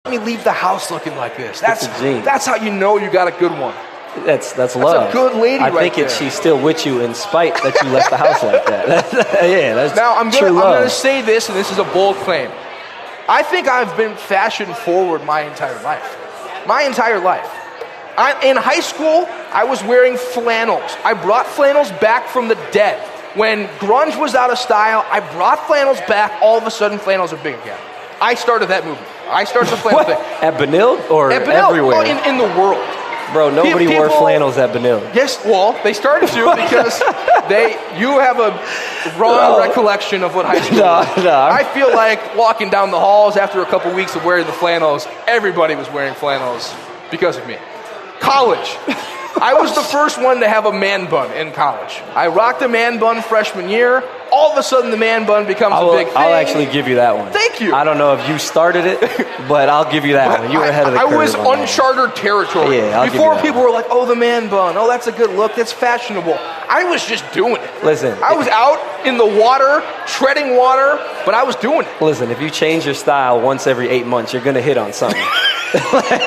let me leave the house looking like this. That's how you know you got a good one. That's love. That's a good lady I right think there. she's still with you in spite that you left the house like that. That's now I'm true love. going to say this, and this is a bold claim. I think I've been fashion forward my entire life. My entire life. In high school, I was wearing flannels. I brought flannels back from the dead. When grunge was out of style, I brought flannels back. All of a sudden, flannels are big again. I started that movement. I started the flannel thing. At Benil or At Benil, everywhere? In the world. Bro, nobody wore flannels at Benil. Yes, well, they started to because you have a wrong recollection of what high school was. No. I feel like walking down the halls after a couple weeks of wearing the flannels, everybody was wearing flannels because of me. College. I was the first one to have a man bun in college. I rocked a man bun freshman year. All of a sudden, the man bun becomes a big thing. I'll actually give you that one. Thank you. I don't know if you started it, but I'll give you that one. You were ahead of the curve. I was uncharted territory. Yeah, Before people were like, oh, the man bun. Oh, that's a good look. That's fashionable. I was just doing it. Listen. I was out in the water, treading water, but I was doing it. Listen, if you change your style once every 8 months, you're going to hit on something.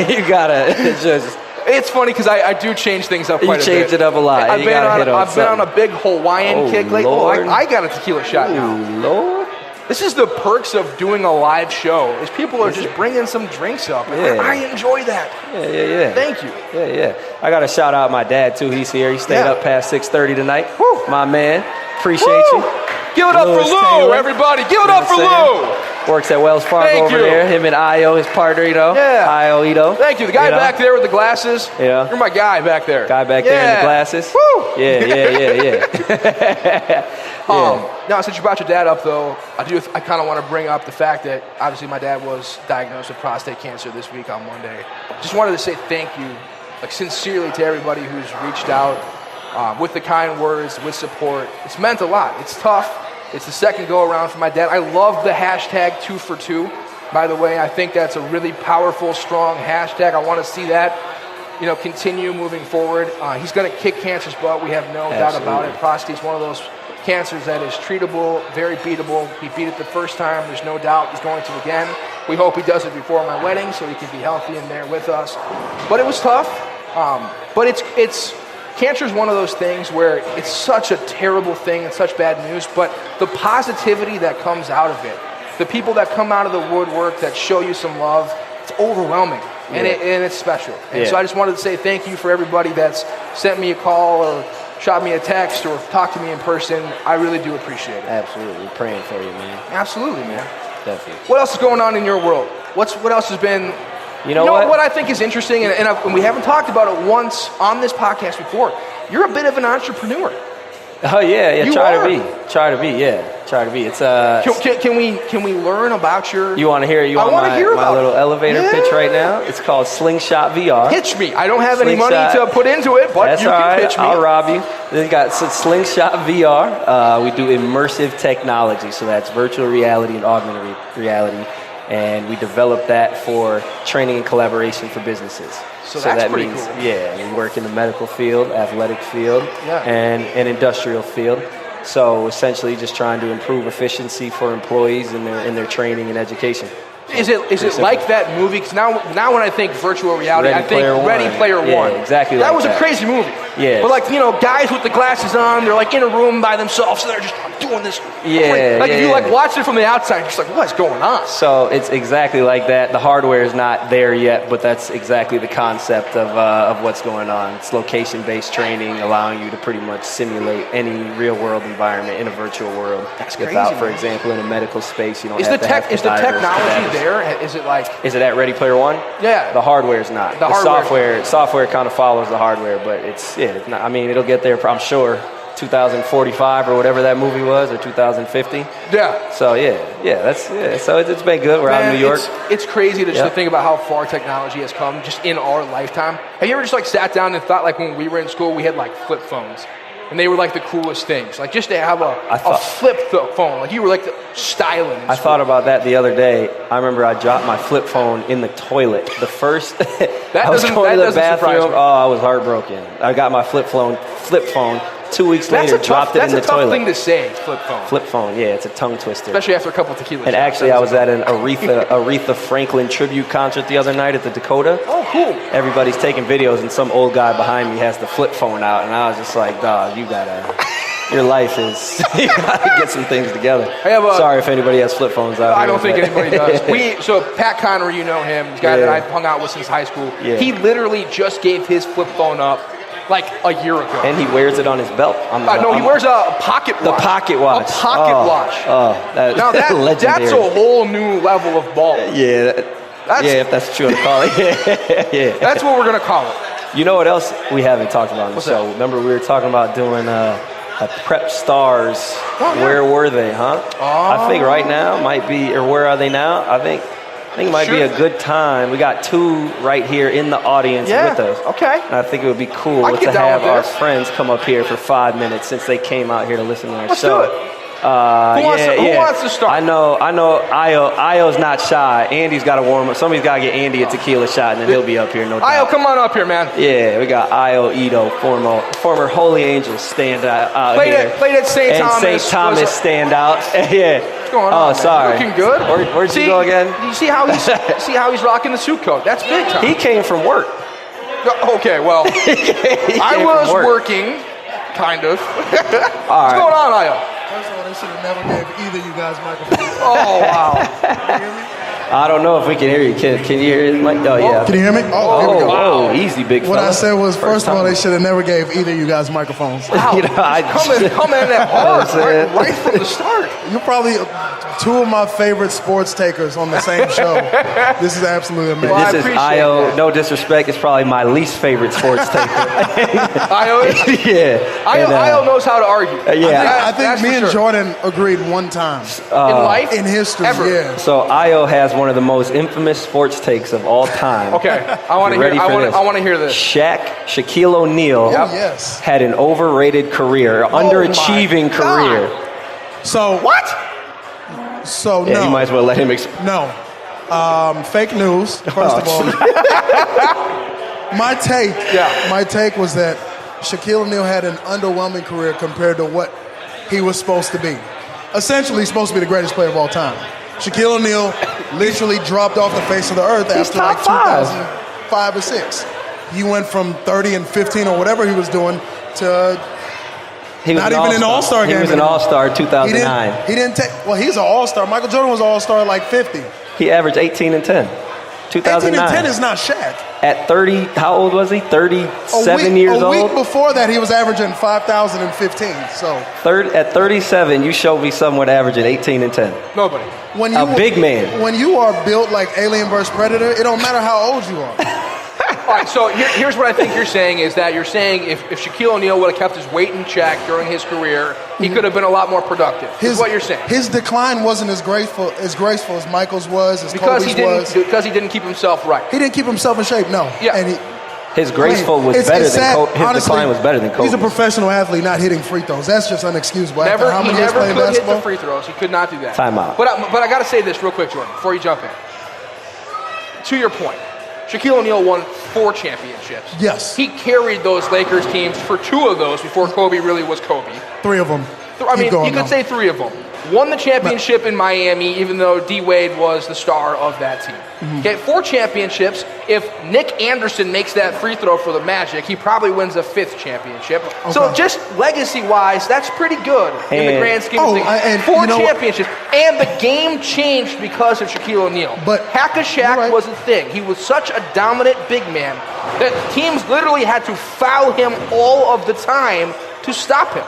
You got to just... It's funny because I do change things up quite a bit. You change it up a lot. I've been on a big Hawaiian kick lately. I got a tequila shot now. Lord. This is the perks of doing a live show, is people are just bringing some drinks up. And I enjoy that. Yeah. Thank you. Yeah. I got to shout out my dad, too. He's here. He stayed up past 6:30 tonight. Woo. My man. Appreciate you. Give it up for Lou, Taylor. everybody. Give it up for Lou. Works at Wells Fargo over there. Him and Io, his partner, Yeah. Io Ito. Thank you. The guy back there with the glasses. Yeah. You're my guy back there. Guy back there in the glasses. Woo. Yeah. Now, since you brought your dad up, though, I kind of want to bring up the fact that obviously my dad was diagnosed with prostate cancer this week on Monday. Just wanted to say thank you, sincerely, to everybody who's reached out with the kind words, with support. It's meant a lot. It's tough. It's the second go-around for my dad. I love the hashtag 2for2. By the way, I think that's a really powerful, strong hashtag. I want to see that, continue moving forward. He's going to kick cancer's butt. We have no doubt about it. Prostate's one of those cancers that is treatable, very beatable. He beat it the first time. There's no doubt he's going to again. We hope he does it before my wedding so he can be healthy and there with us. But it was tough. But it's cancer is one of those things where it's such a terrible thing and such bad news, but the positivity that comes out of it, the people that come out of the woodwork that show you some love, it's overwhelming, and it's special. And so I just wanted to say thank you for everybody that's sent me a call or shot me a text or talked to me in person. I really do appreciate it. Absolutely. Praying for you, man. Absolutely, man. Definitely. What else is going on in your world? What else has been... You know what I think is interesting, and we haven't talked about it once on this podcast before. You're a bit of an entrepreneur. Oh yeah. Try to be. It's Can we learn about your? You want to hear? My little elevator pitch right now? It's called Slingshot VR. Pitch me. I don't have any money to put into it, but you can pitch me. I'll rob you. Then got Slingshot VR. We do immersive technology, so that's virtual reality and augmented reality. And we developed that for training and collaboration for businesses. So that's pretty cool. We work in the medical field, athletic field, and industrial field. So essentially just trying to improve efficiency for employees in their training and education. Is it like that movie? Because now when I think virtual reality, I think Ready Player One. Yeah, exactly. That was a crazy movie. Yeah. But guys with the glasses on, they're in a room by themselves, so they're just doing this. If you watch it from the outside, you're just like, what's going on? So it's exactly like that. The hardware is not there yet, but that's exactly the concept of what's going on. It's location-based training, allowing you to pretty much simulate any real-world environment in a virtual world. That's crazy. Without, for example, in a medical space, you don't have to have the technology there? Is it Is it at Ready Player One? Yeah. The hardware is not. The software kind of follows the hardware, but it's not. I mean, it'll get there, I'm sure, 2045 or whatever that movie was, or 2050. Yeah. So So it's been good. We're out in New York. It's crazy to think about how far technology has come just in our lifetime. Have you ever just sat down and thought when we were in school we had flip phones? And they were the coolest things. Just to have a flip phone. You were styling. I thought about that the other day. I remember I dropped my flip phone in the toilet. The first, I was going to the bathroom. Oh, I was heartbroken. I got my flip phone 2 weeks later, dropped it in the toilet. That's a tough thing to say, flip phone. Flip phone, yeah, it's a tongue twister. Especially after a couple tequila And shots. actually, I was at an Aretha Franklin tribute concert the other night at the Dakota. Oh, cool. Everybody's taking videos, and some old guy behind me has the flip phone out, and I was just like, dog, your life is, you gotta get some things together. Sorry if anybody has flip phones out here. I don't think anybody does. So Pat Connery, you know him, the guy that I've hung out with since high school. Yeah. He literally just gave his flip phone up like a year ago. And he wears it on his belt. He wears a pocket watch. The pocket watch. A pocket watch. Now that's a whole new level of ball. Yeah. If that's true to call it. Yeah. That's what we're going to call it. You know what else we haven't talked about on the show? That? Remember we were talking about doing a Prep Stars. Oh, yeah. Where were they, huh? I think right now might be, or where are they now? I think it might be a good time. We got two right here in the audience with us. Okay. And I think it would be cool to have our friends come up here for 5 minutes since they came out here to listen to our show. Let's do it. Who wants to start? I know. Io's not shy. Andy's got to warm up. Somebody's got to get Andy a tequila shot, and then he'll be up here, no doubt. Io, come on up here, man. Yeah, we got Io Ito, former Holy Angels stand out here. Played at St. Thomas. And St. Thomas stand out. Yeah. What's going on? Sorry. Looking good. Where'd you go again? You see how he's rocking the suit coat? That's big time. He came from work. Okay, well, I was working, kind of. What's going on, Io? First of all, they should have never gave either of you guys microphones. Oh, wow. Can you hear me? I don't know if we can hear you. Can you hear his mic? Oh, yeah. Can you hear me? Oh, here we go. Wow. Easy, big fella. What I said was, first of all, they should have never gave either of you guys microphones. Wow. Come in that hard, right from the start. You're probably two of my favorite sports takers on the same show. This is absolutely amazing. Well, this is Io. No disrespect, it's probably my least favorite sports taker. Io is? Yeah. Io knows how to argue. I think me and Jordan agreed one time. In life? In history, ever. Yeah. So Io has one of the most infamous sports takes of all time. Okay, I want to hear this. Shaquille O'Neal Yes. had an overrated career, underachieving career. So what? So Yeah, no. you might as well let him explain. No. Fake news, first of all. My take was that Shaquille O'Neal had an underwhelming career compared to what he was supposed to be. Essentially, he's supposed to be the greatest player of all time. Shaquille O'Neal literally dropped off the face of the earth after like 2005 or 6. He went from 30 and 15 or whatever he was doing to not even an all-star game. He was an all-star 2009. He didn't take, well, he's an all-star. Michael Jordan was an all-star at like 50. He averaged 18 and 10. 2009. 18 and 10 is not Shaq. At 30, how old was he? 37 years old? A week before that, he was averaging 5,015. So at 37, you showed me someone averaging 18 and 10. Nobody. Big man. When you are built like Alien vs. Predator, it don't matter how old you are. All right, so here's what I think you're saying is that you're saying if Shaquille O'Neal would have kept his weight in check during his career, he could have been a lot more productive. Is what you're saying. His decline wasn't as graceful as Michael's was, as Kobe's was. Because he didn't keep himself right. He didn't keep himself in shape, no. Yeah. And his graceful was better than Kobe. His decline was better than Kobe. He's a professional athlete not hitting free throws. That's just unexcusable. He never could hit the free throws. He could not do that. Time out. But I got to say this real quick, Jordan, before you jump in. To your point, Shaquille O'Neal won 4 championships. Yes. He carried those Lakers teams for 2 of those before Kobe really was Kobe. 3 of them. I mean, you could say 3 of them. Won the championship in Miami, even though D. Wade was the star of that team. Okay, 4 championships. If Nick Anderson makes that free throw for the Magic, he probably wins a 5th championship. Okay. So just legacy-wise, that's pretty good in the grand scheme of things. 4 championships. And the game changed because of Shaquille O'Neal. But Hack-a-Shaq was a thing. He was such a dominant big man that teams literally had to foul him all of the time to stop him.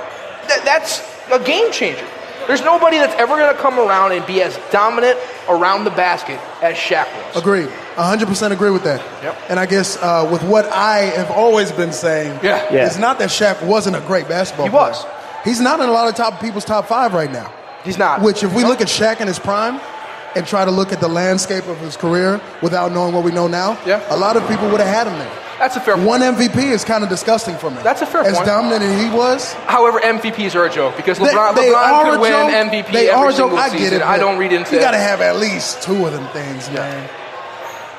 That's a game changer. There's nobody that's ever going to come around and be as dominant around the basket as Shaq was. Agreed. 100% agree with that. Yep. And I guess with what I have always been saying, it's not that Shaq wasn't a great basketball player. He was. He's not in a lot of people's top 5 right now. He's not. Which, if we look at Shaq in his prime and try to look at the landscape of his career without knowing what we know now, a lot of people would have had him there. That's a fair point. One MVP is kind of disgusting for me. That's a fair point. As dominant as he was. However, MVPs are a joke because LeBron could win MVP every single season. I don't read into it. You got to have at least 2 of them things, man.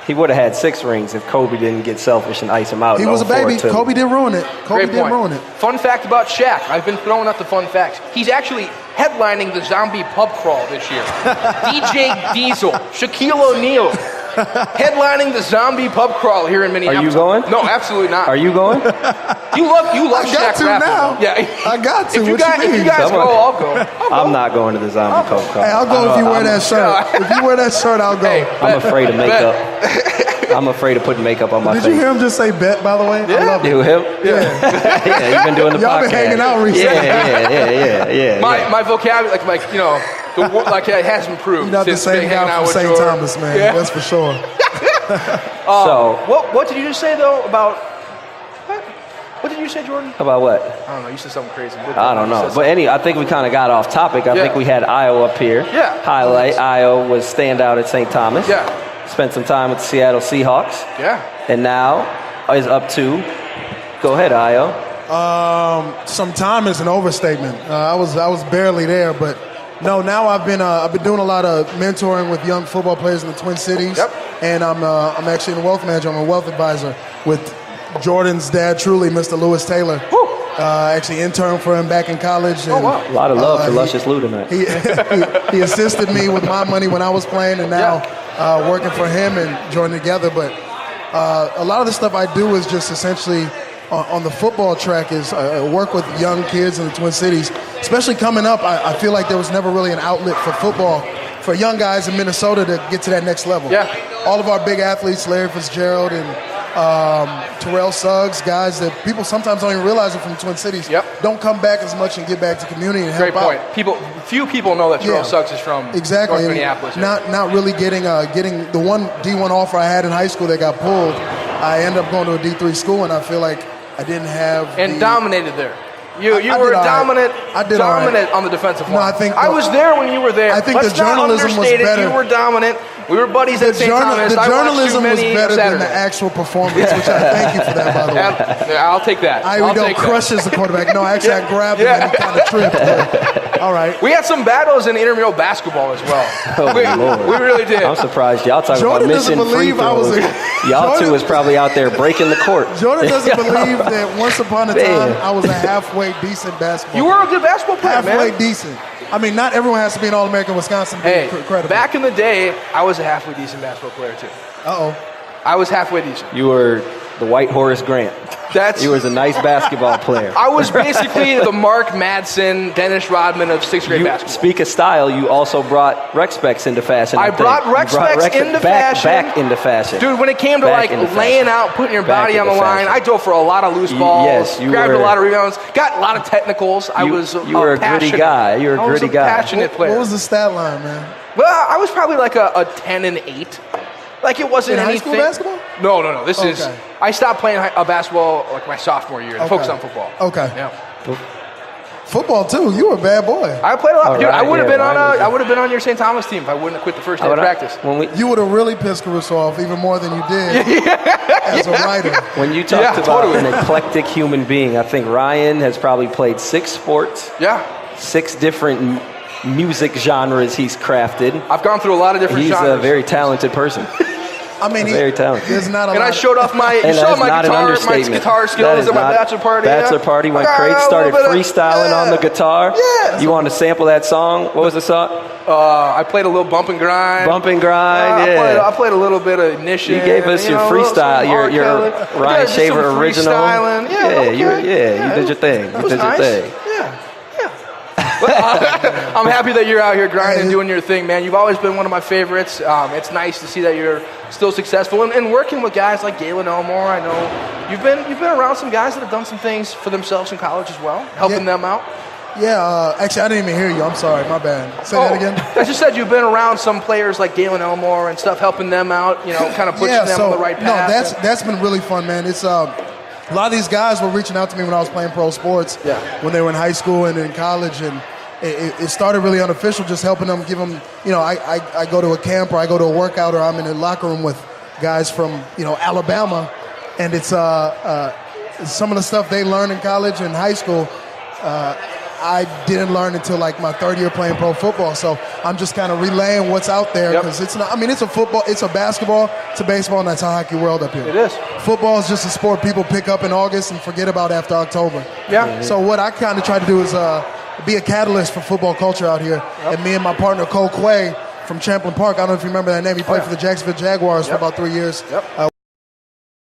He would have had 6 rings if Kobe didn't get selfish and ice him out. He was a baby. Kobe did ruin it. Kobe did ruin it. Fun fact about Shaq. I've been throwing out the fun facts. He's actually headlining the zombie pub crawl this year. DJ Diesel, Shaquille O'Neal, headlining the zombie pub crawl here in Minneapolis. Are you going? No, absolutely not. Are you going? You love I got Shaq to rapping, now. though. Yeah, I got to. If you guys go, I'll go. I'm not going to the zombie pub crawl. Hey, I'll go if you wear that shirt. If you wear that shirt, I'll go. Hey, I'm afraid of makeup. I'm afraid of putting makeup on my face. Did you hear him just say bet, by the way? Yeah. I love it. Do him? Yeah. Yeah, you've been doing the Y'all podcast. been hanging out recently. Yeah. My vocabulary, it has improved. You're not the since same being hanging guy out from with St. Jordan. Thomas, man. Yeah. That's for sure. So, What did you just say though about? What did you say, Jordan? about what? I don't know. You said something crazy. I don't know. But I think we kind of got off topic. I think we had Io up here. Yeah. Highlight. Io was standout at St. Thomas. Yeah. Spent some time with the Seattle Seahawks. Yeah. And now is up to. Go ahead, Io. Some time is an overstatement. I was barely there, but no. Now I've been doing a lot of mentoring with young football players in the Twin Cities. Yep. And I'm actually a wealth manager. I'm a wealth advisor with Jordan's dad, truly, Mr. Lewis Taylor. Actually interned for him back in college. And, A lot of love for Luscious Lou tonight. He assisted me with my money when I was playing, and now working for him and joining together. But a lot of the stuff I do is just essentially on the football track is work with young kids in the Twin Cities. Especially coming up, I feel like there was never really an outlet for football for young guys in Minnesota to get to that next level. Yeah. All of our big athletes, Larry Fitzgerald and Terrell Suggs, guys that people sometimes don't even realize are from the Twin Cities, don't come back as much and get back to community and help Great point. out. Few people know that Terrell Suggs is from Exactly. North Minneapolis. Not really getting the one D1 offer I had in high school that got pulled. I ended up going to a D3 school, and I feel like I didn't have dominated there. You I were did all right. dominant. I did all right. dominant on the defensive line. No, I think I was there when you were there. I think Let's the journalism not was understate it. better. You were dominant. We were buddies at St. Thomas. The journalism was better than the Saturday. actual performance, which I thank you for that, by the way. Yeah, I'll take that. Ivy don't crush as the quarterback. No, actually, I grabbed him and he kind of tripped. But, all right. We had some battles in intramural basketball as well. We really did. I'm surprised y'all talking Jordan about missing doesn't free believe I was throws. Y'all two was probably out there breaking the court. Jordan doesn't believe that once upon a time I was a halfway decent basketball You were a good basketball player, halfway man. decent. I mean, not everyone has to be an All-American Wisconsin. Hey, credible. back in the day, I was a halfway decent basketball player too. Uh-oh. I was halfway decent. You were the white Horace Grant. You was a nice basketball player. I was basically the Mark Madsen, Dennis Rodman of 6th grade basketball. Speak of style, you also brought Rec Specs into fashion. I brought Rec Specs into fashion. Back into fashion. Dude, when it came to laying out, putting your body on the line, I dove for a lot of loose balls. Yes, you grabbed were, a lot of rebounds, got a lot of technicals. You were a gritty guy. You were a gritty guy. Passionate player. What was the stat line, man? Well, I was probably like a 10 and 8. Like it wasn't In anything. high school basketball? No. This is. I stopped playing basketball like my sophomore year. I focused on football. Okay. Yeah. Football too. You were a bad boy. I played a lot. Dude, right, I would have been on Ryan was I would have been on your St. Thomas team if I wouldn't have quit the first day of practice. You would have really pissed Caruso off even more than you did as a writer. When you talked about an eclectic human being, I think Ryan has probably played 6 sports. Yeah. 6 different music genres he's crafted. I've gone through a lot of different genres. He's a very talented person. I mean, very talented. There's not a and lot. I showed off my guitar skills at my bachelor party. Bachelor party went great. Started freestyling on the guitar. Yeah. You wanted to sample that song? What was the song? I played a little bump and grind. Bump and grind. I played a little bit of Ignition. You gave us your freestyle, your Ryan Shaver original. You did your thing. You did your thing. I'm happy that you're out here grinding, doing your thing, man. You've always been one of my favorites. It's nice to see that you're still successful and working with guys like Galen Elmore. I know you've been around some guys that have done some things for themselves in college as well, helping them out. Yeah, actually, I didn't even hear you. I'm sorry, my bad. Say that again. I just said you've been around some players like Galen Elmore and stuff, helping them out. kind of pushing them on the right path. No, that's been really fun, man. It's a lot of these guys were reaching out to me when I was playing pro sports. Yeah. When they were in high school and in college, and it started really unofficial, just helping them, give them. I go to a camp or I go to a workout or I'm in a locker room with guys from Alabama, and it's some of the stuff they learn in college and high school. I didn't learn until like my third year playing pro football. So I'm just kind of relaying what's out there because it's not. I mean, it's a football, it's a basketball, it's a baseball, and that's a hockey world up here. It is. Football is just a sport people pick up in August and forget about after October. Yeah. So what I kind of try to do is be a catalyst for football culture out here. And me and my partner Cole Quay from Champlin Park, I don't know if you remember that name. He played for the Jacksonville Jaguars for about 3 years.